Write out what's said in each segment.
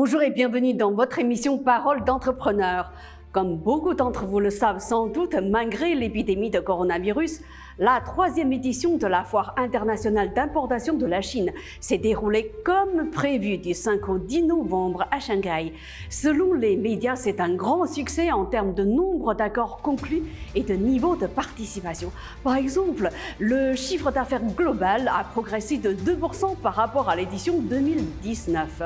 Bonjour et bienvenue dans votre émission Parole d'entrepreneur. Comme beaucoup d'entre vous le savent sans doute, malgré l'épidémie de coronavirus, la 3e édition de la Foire internationale d'importation de la Chine s'est déroulée comme prévu du 5 au 10 novembre à Shanghai. Selon les médias, c'est un grand succès en termes de nombre d'accords conclus et de niveau de participation. Par exemple, le chiffre d'affaires global a progressé de 2% par rapport à l'édition 2019.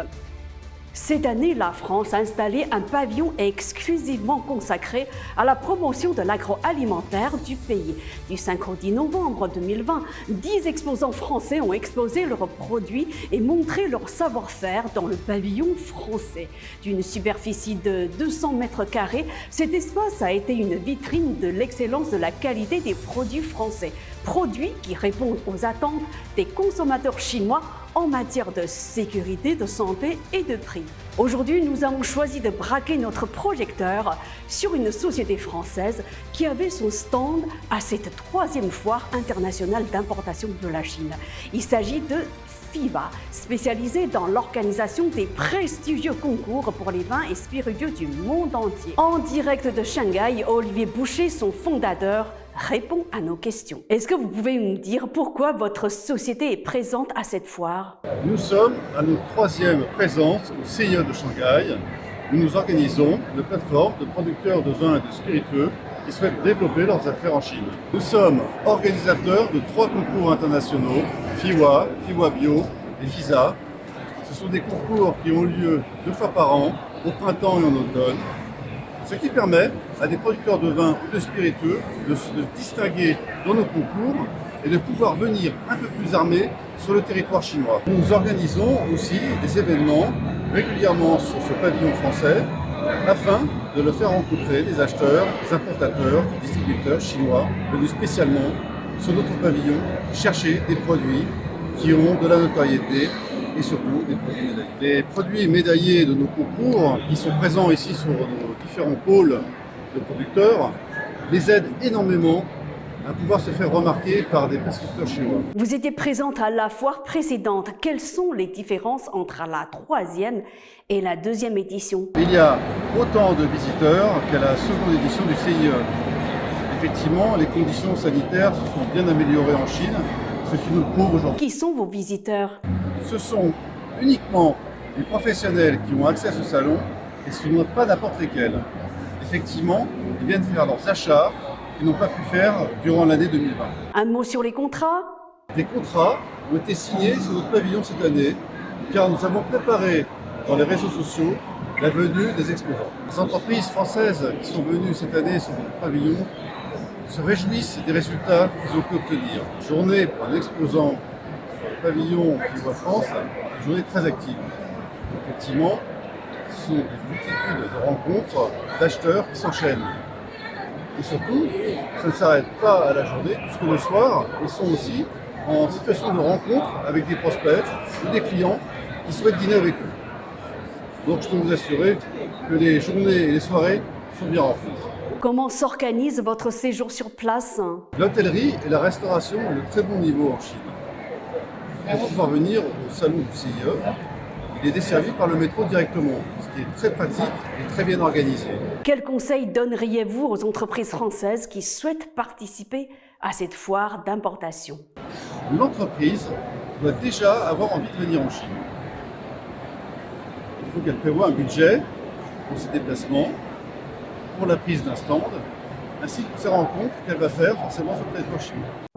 Cette année, la France a installé un pavillon exclusivement consacré à la promotion de l'agroalimentaire du pays. Du 5 au 10 novembre 2020, 10 exposants français ont exposé leurs produits et montré leur savoir-faire dans le pavillon français. D'une superficie de 200 mètres carrés, cet espace a été une vitrine de l'excellence de la qualité des produits français. Produits qui répondent aux attentes des consommateurs chinois en matière de sécurité, de santé et de prix. Aujourd'hui, nous avons choisi de braquer notre projecteur sur une société française qui avait son stand à cette 3e foire internationale d'importation de la Chine. Il s'agit de FIVA, spécialisée dans l'organisation des prestigieux concours pour les vins et spiritueux du monde entier. En direct de Shanghai, Olivier Boucher, son fondateur, répond à nos questions. Est-ce que vous pouvez nous dire pourquoi votre société est présente à cette foire? Nous sommes à notre 3e présence au CIE de Shanghai, où nous organisons une plateforme de producteurs de vins et de spiritueux qui souhaitent développer leurs affaires en Chine. Nous sommes organisateurs de 3 concours internationaux, FIWA, FIWA Bio et FISA. Ce sont des concours qui ont lieu 2 fois par an, au printemps et en automne, ce qui permet à des producteurs de vins ou de spiritueux de se distinguer dans nos concours et de pouvoir venir un peu plus armés sur le territoire chinois. Nous organisons aussi des événements régulièrement sur ce pavillon français afin de le faire rencontrer des acheteurs, des importateurs, des distributeurs chinois venus spécialement sur notre pavillon chercher des produits qui ont de la notoriété et surtout des produits médaillés. Les produits médaillés de nos concours qui sont présents ici sur nos différents pôles de producteurs les aident énormément à pouvoir se faire remarquer par des prescripteurs chinois. Vous étiez présente à la foire précédente. Quelles sont les différences entre la 3e et la 2e édition? Il y a autant de visiteurs qu'à la 2e édition du CIE. Effectivement, les conditions sanitaires se sont bien améliorées en Chine, ce qui nous prouve aujourd'hui. Qui sont vos visiteurs? Ce sont uniquement les professionnels qui ont accès à ce salon et ce n'est pas n'importe lesquels. Effectivement, ils viennent faire leurs achats qu'ils n'ont pas pu faire durant l'année 2020. Un mot sur les contrats? Des contrats ont été signés sur notre pavillon cette année car nous avons préparé dans les réseaux sociaux la venue des exposants. Les entreprises françaises qui sont venues cette année sur notre pavillon se réjouissent des résultats qu'ils ont pu obtenir. Journée pour un exposant sur le pavillon FIWA France, une journée très active. Effectivement, ce sont des multitudes de rencontres d'acheteurs qui s'enchaînent. Et surtout, ça ne s'arrête pas à la journée, puisque le soir, ils sont aussi en situation de rencontre avec des prospects ou des clients qui souhaitent dîner avec eux. Donc je peux vous assurer que les journées et les soirées sont bien remplies. Comment s'organise votre séjour sur place? L'hôtellerie et la restauration ont de très bon niveau en Chine. Pour pouvoir venir au salon du CIE, il est desservi par le métro directement, ce qui est très pratique et très bien organisé. Quels conseils donneriez-vous aux entreprises françaises qui souhaitent participer à cette foire d'importation? L'entreprise doit déjà avoir envie de venir en Chine. Il faut qu'elle prévoie un budget pour ses déplacements, pour la prise d'un stand, ainsi que ces rencontres qu'elle va faire forcément sur le territoire chinois.